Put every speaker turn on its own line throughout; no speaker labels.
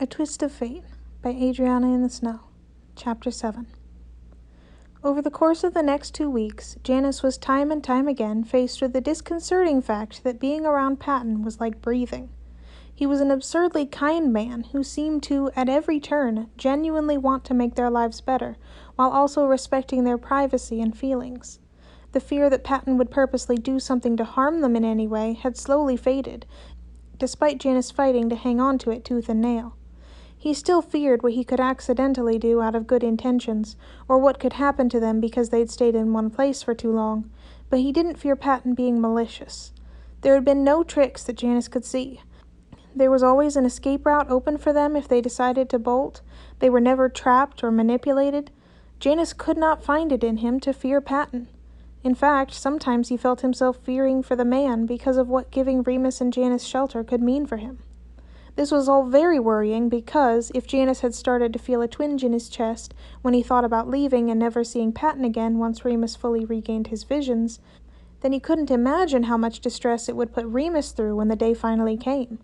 A Twist of Fate by AdrianaintheSnow, Chapter 7. Over the course of the next 2 weeks, Janice was time and time again faced with the disconcerting fact that being around Patton was like breathing. He was an absurdly kind man who seemed to, at every turn, genuinely want to make their lives better, while also respecting their privacy and feelings. The fear that Patton would purposely do something to harm them in any way had slowly faded, despite Janice fighting to hang on to it tooth and nail. He still feared what he could accidentally do out of good intentions, or what could happen to them because they'd stayed in one place for too long, but he didn't fear Patton being malicious. There had been no tricks that Janice could see. There was always an escape route open for them if they decided to bolt. They were never trapped or manipulated. Janice could not find it in him to fear Patton. In fact, sometimes he felt himself fearing for the man because of what giving Remus and Janice shelter could mean for him. This was all very worrying because, if Janice had started to feel a twinge in his chest when he thought about leaving and never seeing Patton again once Remus fully regained his visions, then he couldn't imagine how much distress it would put Remus through when the day finally came.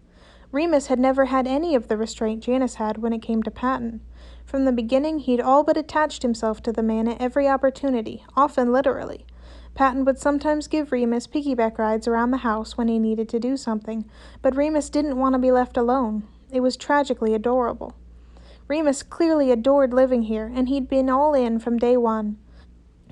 Remus had never had any of the restraint Janice had when it came to Patton. From the beginning, he'd all but attached himself to the man at every opportunity, often literally. Patton would sometimes give Remus piggyback rides around the house when he needed to do something, but Remus didn't want to be left alone. It was tragically adorable. Remus clearly adored living here, and he'd been all in from day one.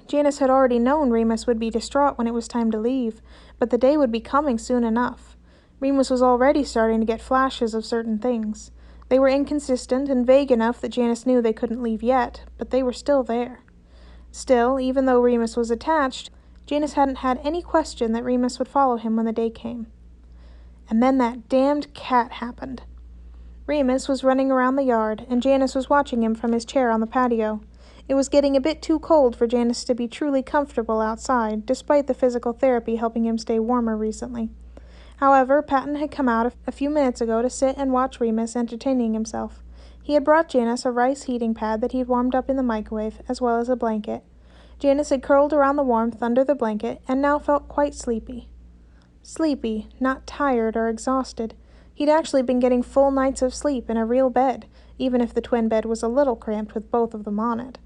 Janice had already known Remus would be distraught when it was time to leave, but the day would be coming soon enough. Remus was already starting to get flashes of certain things. They were inconsistent and vague enough that Janice knew they couldn't leave yet, but they were still there. Still, even though Remus was attached, Janice hadn't had any question that Remus would follow him when the day came. And then that damned cat happened. Remus was running around the yard, and Janice was watching him from his chair on the patio. It was getting a bit too cold for Janice to be truly comfortable outside, despite the physical therapy helping him stay warmer recently. However, Patton had come out a few minutes ago to sit and watch Remus entertaining himself. He had brought Janice a rice heating pad that he'd warmed up in the microwave, as well as a blanket. Janice had curled around the warmth under the blanket and now felt quite sleepy. Sleepy, not tired or exhausted. He'd actually been getting full nights of sleep in a real bed, even if the twin bed was a little cramped with both of them on it.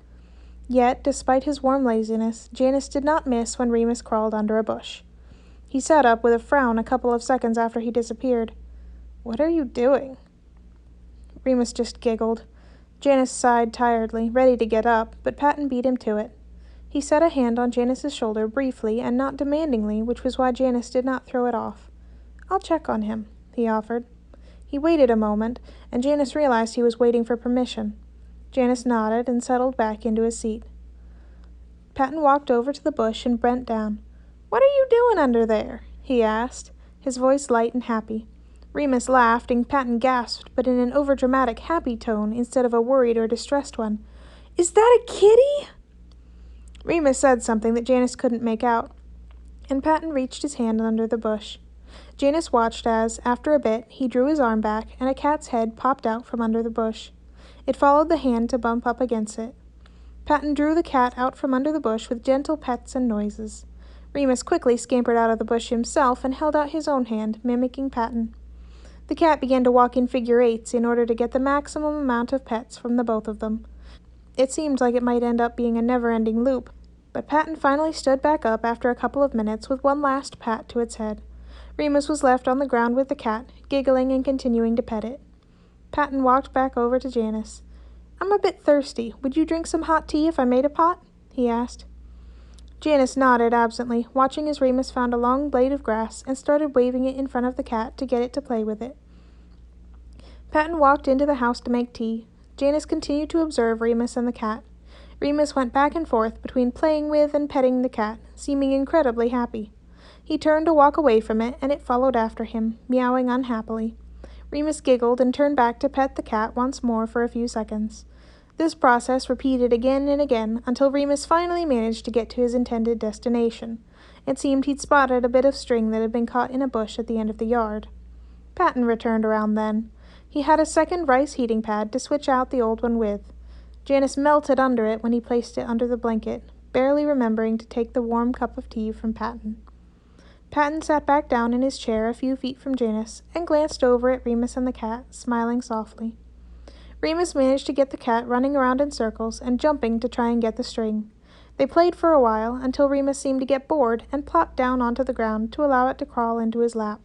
Yet, despite his warm laziness, Janice did not miss when Remus crawled under a bush. He sat up with a frown a couple of seconds after he disappeared. "What are you doing?" Remus just giggled. Janice sighed tiredly, ready to get up, but Patton beat him to it. He set a hand on Janice's shoulder briefly and not demandingly, which was why Janice did not throw it off. "I'll check on him," he offered. He waited a moment, and Janice realized he was waiting for permission. Janice nodded and settled back into his seat. Patton walked over to the bush and bent down. "What are you doing under there?" he asked, his voice light and happy. Remus laughed, and Patton gasped, but in an overdramatic happy tone instead of a worried or distressed one. "Is that a kitty?" Remus said something that Janice couldn't make out, and Patton reached his hand under the bush. Janice watched as, after a bit, he drew his arm back, and a cat's head popped out from under the bush. It followed the hand to bump up against it. Patton drew the cat out from under the bush with gentle pets and noises. Remus quickly scampered out of the bush himself and held out his own hand, mimicking Patton. The cat began to walk in figure eights in order to get the maximum amount of pets from the both of them. It seemed like it might end up being a never-ending loop, but Patton finally stood back up after a couple of minutes with one last pat to its head. Remus was left on the ground with the cat, giggling and continuing to pet it. Patton walked back over to Janice. "I'm a bit thirsty. Would you drink some hot tea if I made a pot?" he asked. Janice nodded absently, watching as Remus found a long blade of grass and started waving it in front of the cat to get it to play with it. Patton walked into the house to make tea. Janice continued to observe Remus and the cat. Remus went back and forth between playing with and petting the cat, seeming incredibly happy. He turned to walk away from it, and it followed after him, meowing unhappily. Remus giggled and turned back to pet the cat once more for a few seconds. This process repeated again and again until Remus finally managed to get to his intended destination. It seemed he'd spotted a bit of string that had been caught in a bush at the end of the yard. Patton returned around then. He had a second rice heating pad to switch out the old one with. Janice melted under it when he placed it under the blanket, barely remembering to take the warm cup of tea from Patton. Patton sat back down in his chair a few feet from Janice and glanced over at Remus and the cat, smiling softly. Remus managed to get the cat running around in circles and jumping to try and get the string. They played for a while until Remus seemed to get bored and plopped down onto the ground to allow it to crawl into his lap.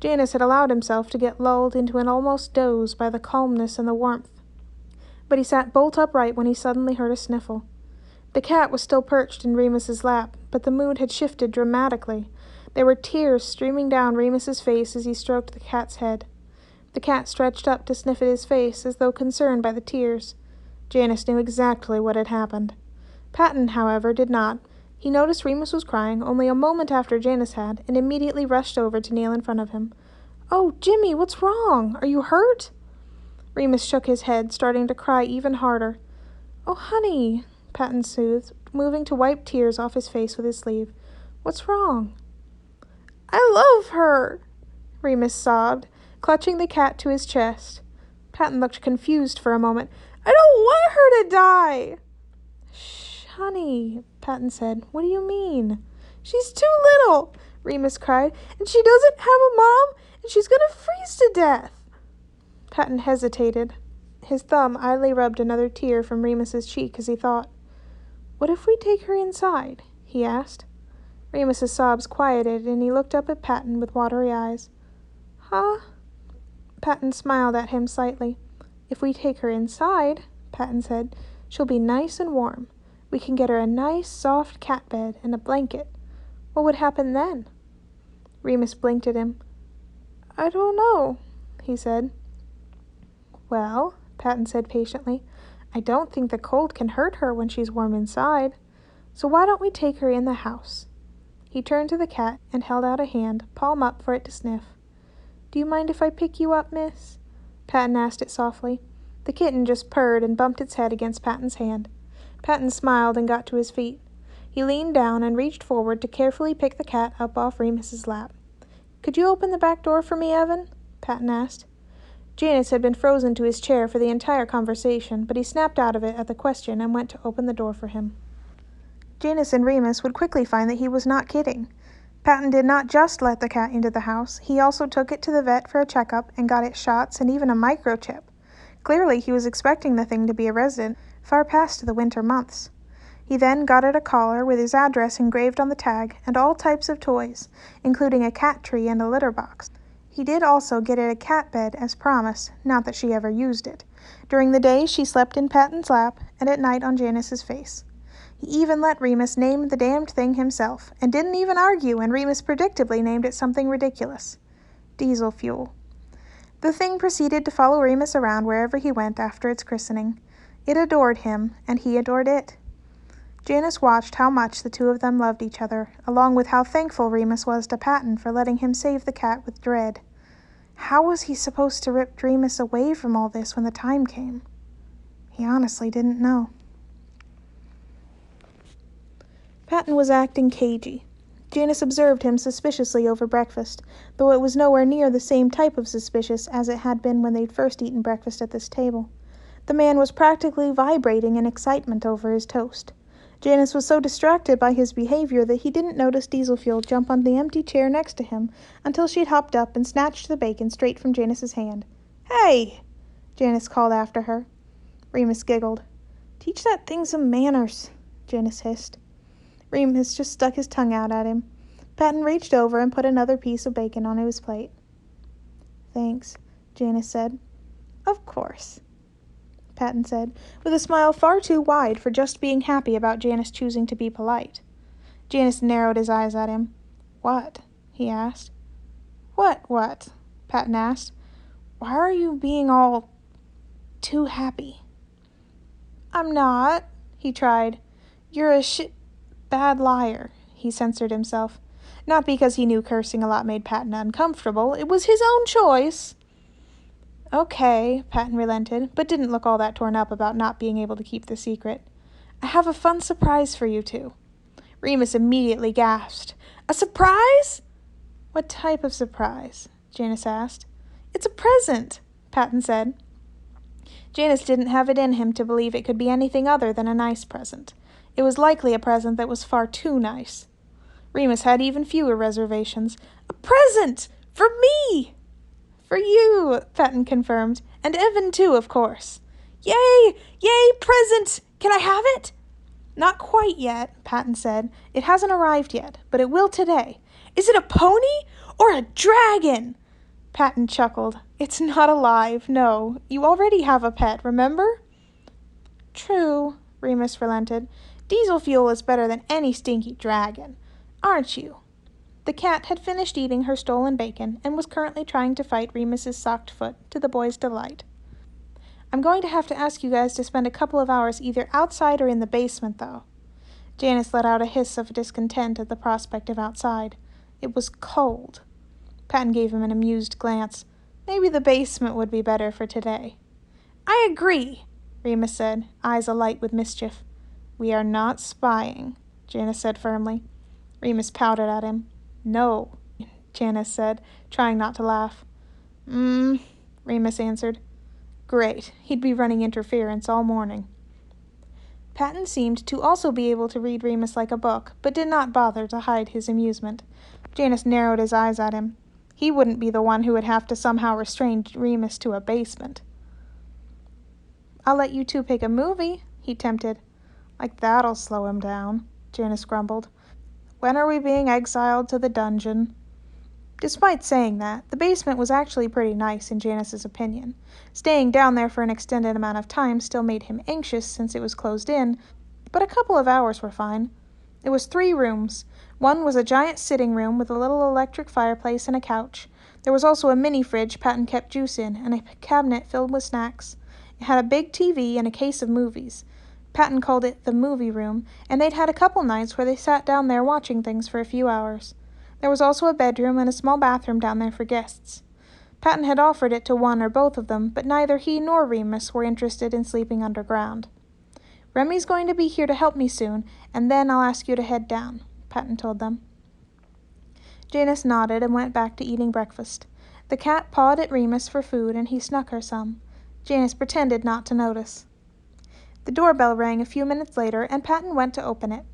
Janus had allowed himself to get lulled into an almost doze by the calmness and the warmth. But he sat bolt upright when he suddenly heard a sniffle. The cat was still perched in Remus's lap, but the mood had shifted dramatically. There were tears streaming down Remus's face as he stroked the cat's head. The cat stretched up to sniff at his face as though concerned by the tears. Janus knew exactly what had happened. Patton, however, did not. He noticed Remus was crying only a moment after Janus had, and immediately rushed over to kneel in front of him. "Oh, Jimmy, what's wrong? Are you hurt?" Remus shook his head, starting to cry even harder. "Oh, honey," Patton soothed, moving to wipe tears off his face with his sleeve. "What's wrong?" "I love her," Remus sobbed, clutching the cat to his chest. Patton looked confused for a moment. "I don't want her to die." "Shh, honey," Patton said. "What do you mean?" "She's too little," Remus cried, "and she doesn't have a mom, and she's going to freeze to death." Patton hesitated. His thumb idly rubbed another tear from Remus's cheek as he thought. "What if we take her inside?" he asked. Remus's sobs quieted, and he looked up at Patton with watery eyes. "Huh?" Patton smiled at him slightly. "If we take her inside," Patton said, "she'll be nice and warm. We can get her a nice, soft cat bed and a blanket. What would happen then?" Remus blinked at him. "I don't know," he said. "Well," Patton said patiently, "I don't think the cold can hurt her when she's warm inside. So why don't we take her in the house?" He turned to the cat and held out a hand, palm up, for it to sniff. "Do you mind if I pick you up, miss?" Patton asked it softly. The kitten just purred and bumped its head against Patton's hand. Patton smiled and got to his feet. He leaned down and reached forward to carefully pick the cat up off Remus's lap. "Could you open the back door for me, Evan?" Patton asked. Janus had been frozen to his chair for the entire conversation, but he snapped out of it at the question and went to open the door for him. Janus and Remus would quickly find that he was not kidding. Patton did not just let the cat into the house, he also took it to the vet for a checkup and got it shots and even a microchip. Clearly he was expecting the thing to be a resident, far past the winter months. He then got it a collar with his address engraved on the tag and all types of toys, including a cat tree and a litter box. He did also get it a cat bed as promised, not that she ever used it. During the day she slept in Patton's lap, and at night on Janus's face. He even let Remus name the damned thing himself, and didn't even argue when Remus predictably named it something ridiculous. Diesel fuel. The thing proceeded to follow Remus around wherever he went after its christening. It adored him, and he adored it. Janus watched how much the two of them loved each other, along with how thankful Remus was to Patton for letting him save the cat with dread. How was he supposed to rip Remus away from all this when the time came? He honestly didn't know. Patton was acting cagey. Janus observed him suspiciously over breakfast, though it was nowhere near the same type of suspicious as it had been when they'd first eaten breakfast at this table. The man was practically vibrating in excitement over his toast. Janus was so distracted by his behavior that he didn't notice Diesel Fuel jump on the empty chair next to him until she'd hopped up and snatched the bacon straight from Janus's hand. "Hey!" Janus called after her. Remus giggled. "Teach that thing some manners," Janus hissed. Remus just stuck his tongue out at him. Patton reached over and put another piece of bacon on his plate. "Thanks," Janus said. "Of course," Patton said, with a smile far too wide for just being happy about Janus choosing to be polite. Janus narrowed his eyes at him. "What?" he asked. What? Patton asked. "Why are you being all too happy?" "I'm not," he tried. "You're a bad liar," he censored himself. Not because he knew cursing a lot made Patton uncomfortable. It was his own choice. "Okay," Patton relented, but didn't look all that torn up about not being able to keep the secret. "I have a fun surprise for you two." Remus immediately gasped. "A surprise?" "What type of surprise?" Janus asked. "It's a present," Patton said. Janus didn't have it in him to believe it could be anything other than a nice present. It was likely a present that was far too nice. Remus had even fewer reservations. "A present! For me!" "For you," Patton confirmed, And Evan, too, of course. Yay! Yay, present! Can I have it? Not quite yet, Patton said. It hasn't arrived yet, but it will today. Is it a pony or a dragon? Patton chuckled. It's not alive, no. You already have a pet, remember? True, Remus relented. Diesel fuel is better than any stinky dragon. Aren't you? The cat had finished eating her stolen bacon and was currently trying to fight Remus's socked foot, to the boys' delight. I'm going to have to ask you guys to spend a couple of hours either outside or in the basement, though. Janice let out a hiss of discontent at the prospect of outside. It was cold. Patton gave him an amused glance. Maybe the basement would be better for today. I agree, Remus said, eyes alight with mischief. We are not spying, Janice said firmly. Remus pouted at him. No, Janice said, trying not to laugh. Remus answered. Great, he'd be running interference all morning. Patton seemed to also be able to read Remus like a book, but did not bother to hide his amusement. Janice narrowed his eyes at him. He wouldn't be the one who would have to somehow restrain Remus to a basement. I'll let you two pick a movie, he tempted. Like that'll slow him down, Janice grumbled. When are we being exiled to the dungeon? Despite saying that, the basement was actually pretty nice in Janice's opinion. Staying down there for an extended amount of time still made him anxious since it was closed in, but a couple of hours were fine. It was 3 rooms. One was a giant sitting room with a little electric fireplace and a couch. There was also a mini fridge Patton kept juice in and a cabinet filled with snacks. It had a big TV and a case of movies. Patton called it the movie room, and they'd had a couple nights where they sat down there watching things for a few hours. There was also a bedroom and a small bathroom down there for guests. Patton had offered it to one or both of them, but neither he nor Remus were interested in sleeping underground. Remy's going to be here to help me soon, and then I'll ask you to head down, Patton told them. Janice nodded and went back to eating breakfast. The cat pawed at Remus for food, and he snuck her some. Janice pretended not to notice. The doorbell rang a few minutes later, and Patton went to open it.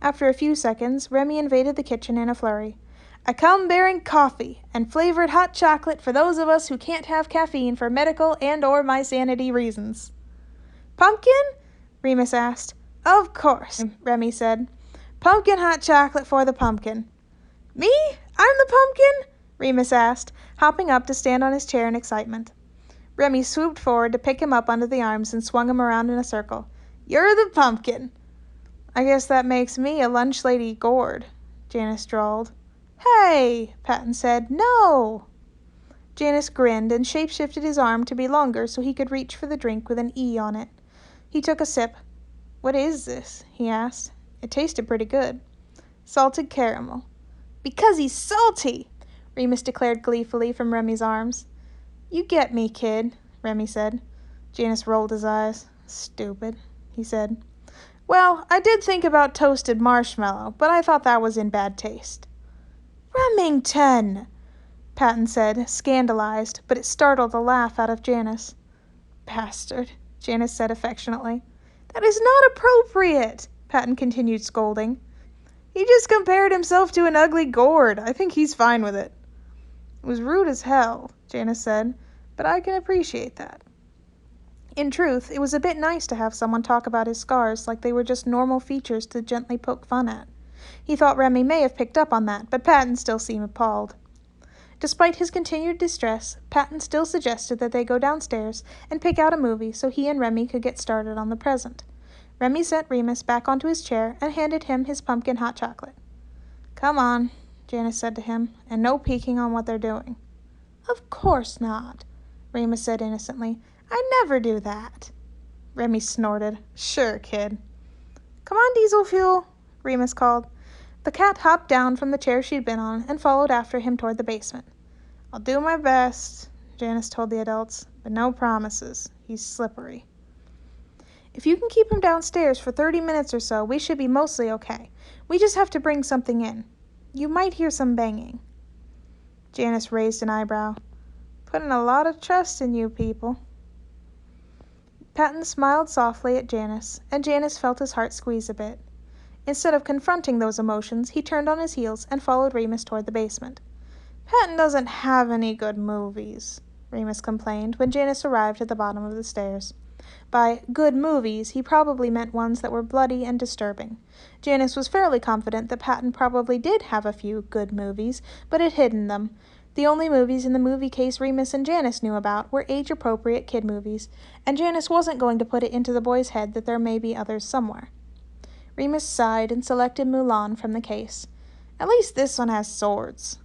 After a few seconds, Remy invaded the kitchen in a flurry. I come bearing coffee and flavored hot chocolate for those of us who can't have caffeine for medical and or my sanity reasons. Pumpkin? Remus asked. Of course, Remy said. Pumpkin hot chocolate for the pumpkin. Me? I'm the pumpkin? Remus asked, hopping up to stand on his chair in excitement. Remy swooped forward to pick him up under the arms and swung him around in a circle. You're the pumpkin. I guess that makes me a lunch lady gourd, Janice drawled. Hey, Patton said. No! Janice grinned and shape-shifted his arm to be longer so he could reach for the drink with an E on it. He took a sip. What is this? He asked. It tasted pretty good. Salted caramel. Because he's salty, Remus declared gleefully from Remy's arms. You get me, kid, Remy said. Janice rolled his eyes. Stupid, he said. Well, I did think about toasted marshmallow, but I thought that was in bad taste. Remington, Patton said, scandalized, but it startled a laugh out of Janice. Bastard, Janice said affectionately. That is not appropriate, Patton continued scolding. He just compared himself to an ugly gourd. I think he's fine with it. It was rude as hell, Janice said, but I can appreciate that. In truth, it was a bit nice to have someone talk about his scars like they were just normal features to gently poke fun at. He thought Remy may have picked up on that, but Patton still seemed appalled. Despite his continued distress, Patton still suggested that they go downstairs and pick out a movie so he and Remy could get started on the present. Remy sent Remus back onto his chair and handed him his pumpkin hot chocolate. Come on, Janice said to him, and no peeking on what they're doing. Of course not, Remus said innocently. I never do that. Remy snorted. Sure, kid. Come on, Diesel Fuel, Remus called. The cat hopped down from the chair she'd been on and followed after him toward the basement. I'll do my best, Janice told the adults, but no promises. He's slippery. If you can keep him downstairs for 30 minutes or so, we should be mostly okay. We just have to bring something in. You might hear some banging. Janice raised an eyebrow. Putting a lot of trust in you people. Patton smiled softly at Janice, and Janice felt his heart squeeze a bit. Instead of confronting those emotions, he turned on his heels and followed Remus toward the basement. Patton doesn't have any good movies, Remus complained, when Janice arrived at the bottom of the stairs. By good movies, he probably meant ones that were bloody and disturbing. Janice was fairly confident that Patton probably did have a few good movies, but had hidden them. The only movies in the movie case Remus and Janice knew about were age-appropriate kid movies, and Janice wasn't going to put it into the boy's head that there may be others somewhere. Remus sighed and selected Mulan from the case. At least this one has swords.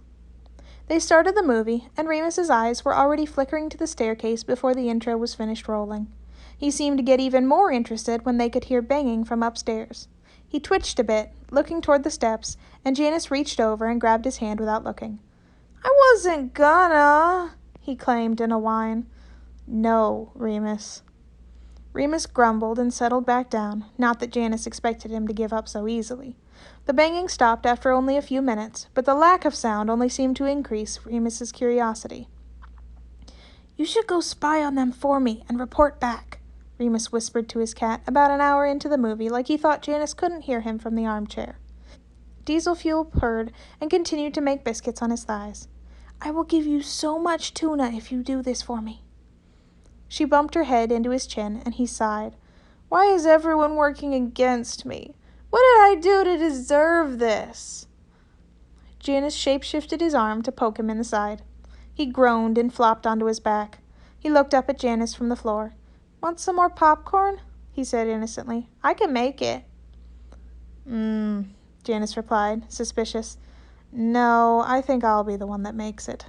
They started the movie, and Remus's eyes were already flickering to the staircase before the intro was finished rolling. He seemed to get even more interested when they could hear banging from upstairs. He twitched a bit, looking toward the steps, and Janice reached over and grabbed his hand without looking. "I wasn't gonna," he claimed in a whine. "No, Remus." Remus grumbled and settled back down, not that Janice expected him to give up so easily. The banging stopped after only a few minutes, but the lack of sound only seemed to increase Remus's curiosity. "You should go spy on them for me and report back," Remus whispered to his cat about an hour into the movie, like he thought Janice couldn't hear him from the armchair. Diesel Fuel purred and continued to make biscuits on his thighs. "I will give you so much tuna if you do this for me." She bumped her head into his chin, and he sighed. "Why is everyone working against me? What did I do to deserve this?" Janice shape-shifted his arm to poke him in the side. He groaned and flopped onto his back. He looked up at Janice from the floor. "Want some more popcorn?" he said innocently. "I can make it." Janice replied, suspicious. "No, I think I'll be the one that makes it."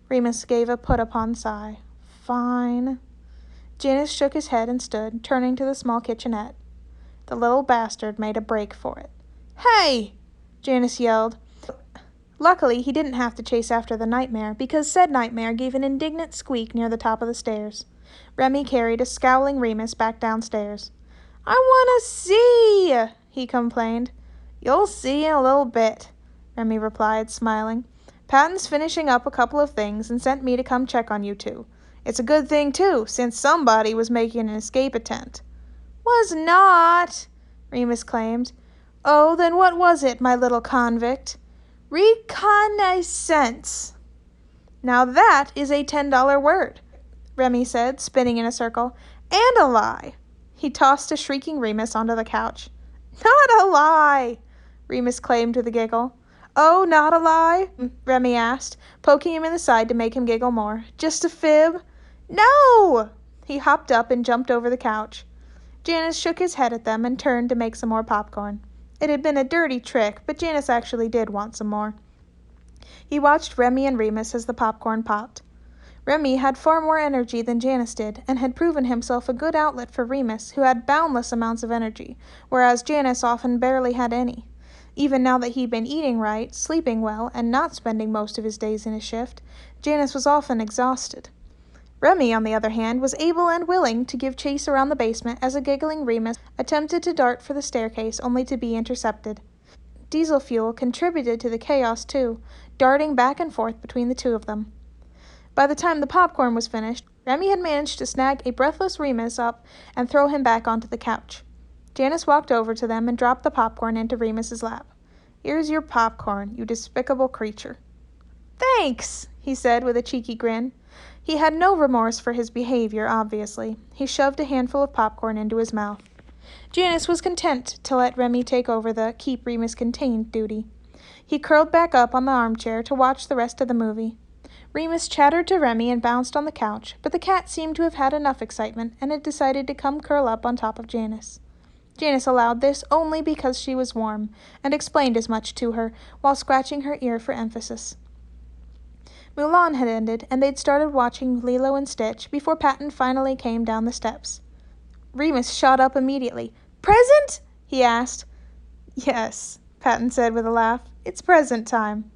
Remus gave a put-upon sigh. "Fine." Janice shook his head and stood, turning to the small kitchenette. The little bastard made a break for it. "Hey!" Janice yelled. Luckily, he didn't have to chase after the nightmare, because said nightmare gave an indignant squeak near the top of the stairs. Remy carried a scowling Remus back downstairs. "I want to see!" he complained. "You'll see in a little bit," Remy replied, smiling. "Patton's finishing up a couple of things and sent me to come check on you two. It's a good thing, too, since somebody was making an escape attempt." "Was not," Remus claimed. "Oh, then what was it, my little convict?" "Reconnaissance." "Now that is a $10 word," Remy said, spinning in a circle. "And a lie." He tossed a shrieking Remus onto the couch. "Not a lie," Remus claimed with a giggle. "Oh, not a lie?" Remy asked, poking him in the side to make him giggle more. "Just a fib?" "No!" He hopped up and jumped over the couch. Janice shook his head at them and turned to make some more popcorn. It had been a dirty trick, but Janice actually did want some more. He watched Remy and Remus as the popcorn popped. Remy had far more energy than Janice did, and had proven himself a good outlet for Remus, who had boundless amounts of energy, whereas Janice often barely had any. Even now that he'd been eating right, sleeping well, and not spending most of his days in a shift, Janice was often exhausted. Remy, on the other hand, was able and willing to give chase around the basement as a giggling Remus attempted to dart for the staircase, only to be intercepted. Diesel Fuel contributed to the chaos, too, darting back and forth between the two of them. By the time the popcorn was finished, Remy had managed to snag a breathless Remus up and throw him back onto the couch. Janice walked over to them and dropped the popcorn into Remus's lap. "Here's your popcorn, you despicable creature." "Thanks," he said with a cheeky grin. He had no remorse for his behavior, obviously. He shoved a handful of popcorn into his mouth. Janice was content to let Remy take over the keep Remus contained duty. He curled back up on the armchair to watch the rest of the movie. Remus chattered to Remy and bounced on the couch, but the cat seemed to have had enough excitement and had decided to come curl up on top of Janice. Janice allowed this only because she was warm, and explained as much to her, while scratching her ear for emphasis. Mulan had ended, and they'd started watching Lilo and Stitch before Patton finally came down the steps. Remus shot up immediately. "Present?" he asked. "Yes," Patton said with a laugh. "It's present time."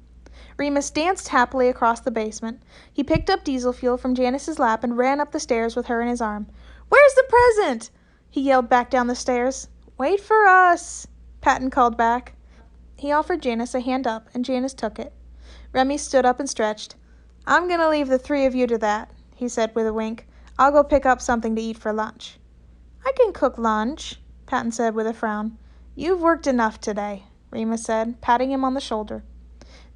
Remus danced happily across the basement. He picked up Diesel Fuel from Janice's lap and ran up the stairs with her in his arm. "Where's the present?" he yelled back down the stairs. "Wait for us," Patton called back. He offered Janice a hand up, and Janice took it. Remy stood up and stretched. "I'm going to leave the three of you to that," he said with a wink. "I'll go pick up something to eat for lunch." "I can cook lunch," Patton said with a frown. "You've worked enough today," Remus said, patting him on the shoulder.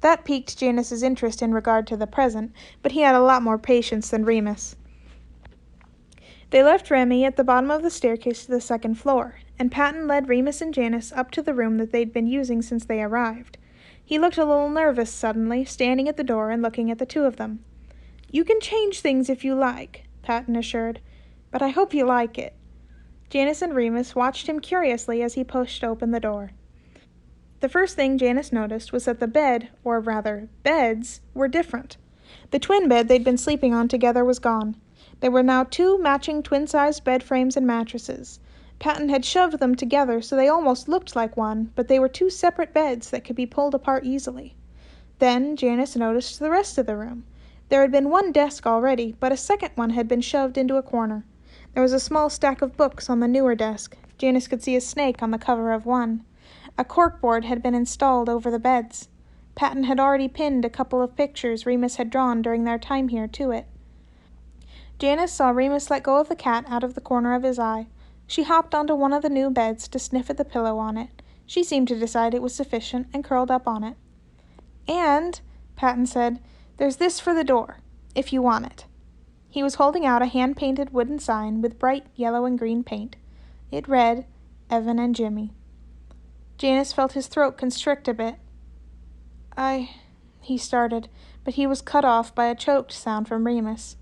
That piqued Janice's interest in regard to the present, but he had a lot more patience than Remus. They left Remy at the bottom of the staircase to the second floor, and Patton led Remus and Janice up to the room that they'd been using since they arrived. He looked a little nervous suddenly, standing at the door and looking at the two of them. "You can change things if you like," Patton assured, "but I hope you like it." Janice and Remus watched him curiously as he pushed open the door. The first thing Janice noticed was that the bed, or rather, beds, were different. The twin bed they'd been sleeping on together was gone. There were now two matching twin-sized bed frames and mattresses. Patton had shoved them together so they almost looked like one, but they were two separate beds that could be pulled apart easily. Then Janice noticed the rest of the room. There had been one desk already, but a second one had been shoved into a corner. There was a small stack of books on the newer desk. Janice could see a snake on the cover of one. A corkboard had been installed over the beds. Patton had already pinned a couple of pictures Remus had drawn during their time here to it. Janice saw Remus let go of the cat out of the corner of his eye. She hopped onto one of the new beds to sniff at the pillow on it. She seemed to decide it was sufficient and curled up on it. "And," Patton said, "there's this for the door, if you want it." He was holding out a hand-painted wooden sign with bright yellow and green paint. It read, "Evan and Jimmy." Janice felt his throat constrict a bit. He started, but he was cut off by a choked sound from Remus.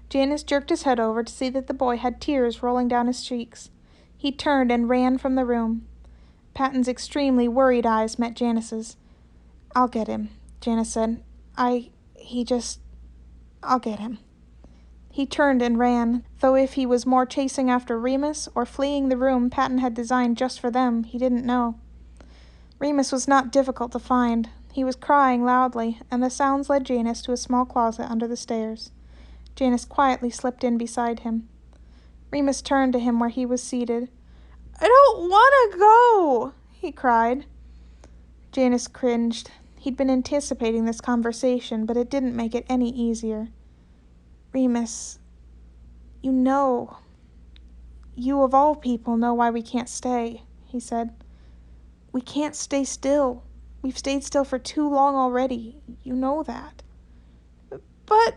Janice jerked his head over to see that the boy had tears rolling down his cheeks. He turned and ran from the room. Patton's extremely worried eyes met Janice's. "I'll get him," Janice said. I'll get him." He turned and ran, though if he was more chasing after Remus or fleeing the room Patton had designed just for them, he didn't know. Remus was not difficult to find. He was crying loudly, and the sounds led Janice to a small closet under the stairs. Janice quietly slipped in beside him. Remus turned to him where he was seated. "I don't want to go," he cried. Janice cringed. He'd been anticipating this conversation, but it didn't make it any easier. "Remus, you of all people know why we can't stay," he said. "We can't stay still. We've stayed still for too long already. You know that." "But—"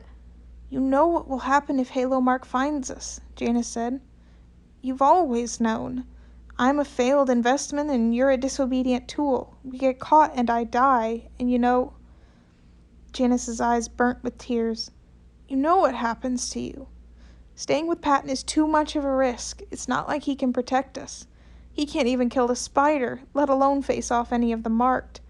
"You know what will happen if Halo Mark finds us," Janice said. "You've always known. I'm a failed investment and you're a disobedient tool. We get caught and I die, and you know—" Janice's eyes burnt with tears. "You know what happens to you. Staying with Patton is too much of a risk. It's not like he can protect us. He can't even kill the spider, let alone face off any of the marked.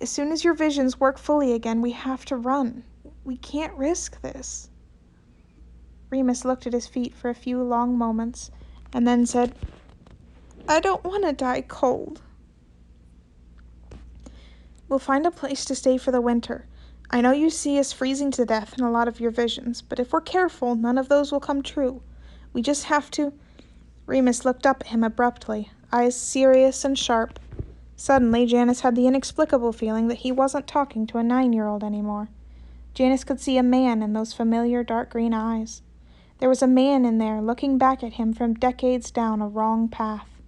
As soon as your visions work fully again, we have to run. We can't risk this." Remus looked at his feet for a few long moments, and then said, "I don't want to die cold." "We'll find a place to stay for the winter. I know you see us freezing to death in a lot of your visions, but if we're careful, none of those will come true. We just have to—" Remus looked up at him abruptly, eyes serious and sharp. Suddenly, Janice had the inexplicable feeling that he wasn't talking to a 9-year-old anymore. Janice could see a man in those familiar dark green eyes. There was a man in there looking back at him from decades down a wrong path.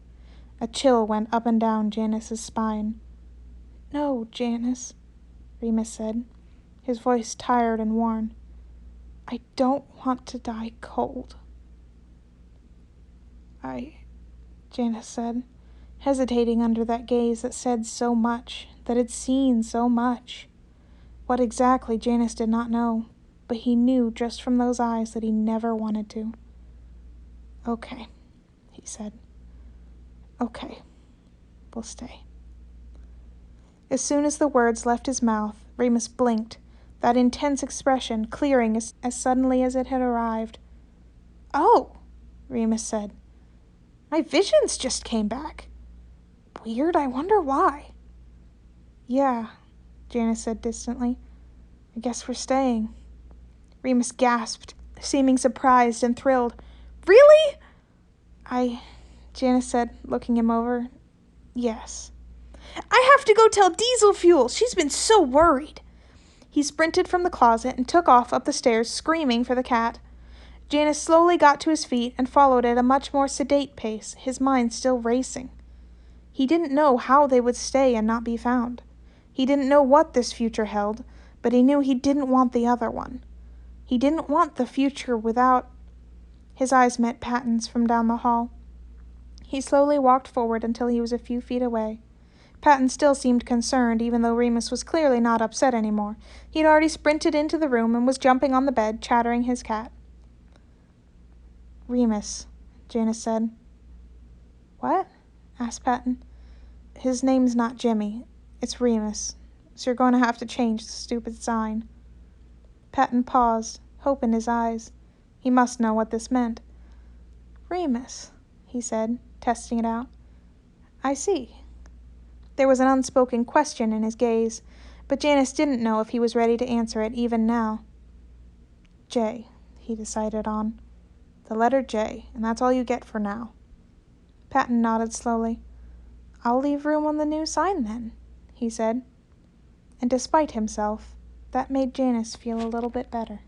A chill went up and down Janice's spine. "No, Janice," Remus said, his voice tired and worn. "I don't want to die cold." Janice said, hesitating under that gaze that said so much, that had seen so much. What exactly, Janice did not know, but he knew just from those eyes that he never wanted to. "Okay," he said. "Okay, we'll stay." As soon as the words left his mouth, Remus blinked, that intense expression clearing as suddenly as it had arrived. "Oh," Remus said. "My visions just came back. Weird, I wonder why." "Yeah," Janice said distantly. "I guess we're staying." Remus gasped, seeming surprised and thrilled. "Really?" Janice said, looking him over. "Yes." "I have to go tell Diesel Fuel. She's been so worried." He sprinted from the closet and took off up the stairs, screaming for the cat. Janice slowly got to his feet and followed at a much more sedate pace, his mind still racing. He didn't know how they would stay and not be found. He didn't know what this future held, but he knew he didn't want the other one. He didn't want the future without... His eyes met Patton's from down the hall. He slowly walked forward until he was a few feet away. Patton still seemed concerned, even though Remus was clearly not upset anymore. He had already sprinted into the room and was jumping on the bed, chattering his cat. "Remus," Janice said. "What?" asked Patton. "His name's not Jimmy. It's Remus. So you're going to have to change the stupid sign." Patton paused, hope in his eyes. He must know what this meant. "Remus," he said, testing it out. "I see." There was an unspoken question in his gaze, but Janice didn't know if he was ready to answer it even now. "J," he decided on. "The letter J, and that's all you get for now." Patton nodded slowly. "I'll leave room on the new sign then," he said. And despite himself, that made Janice feel a little bit better.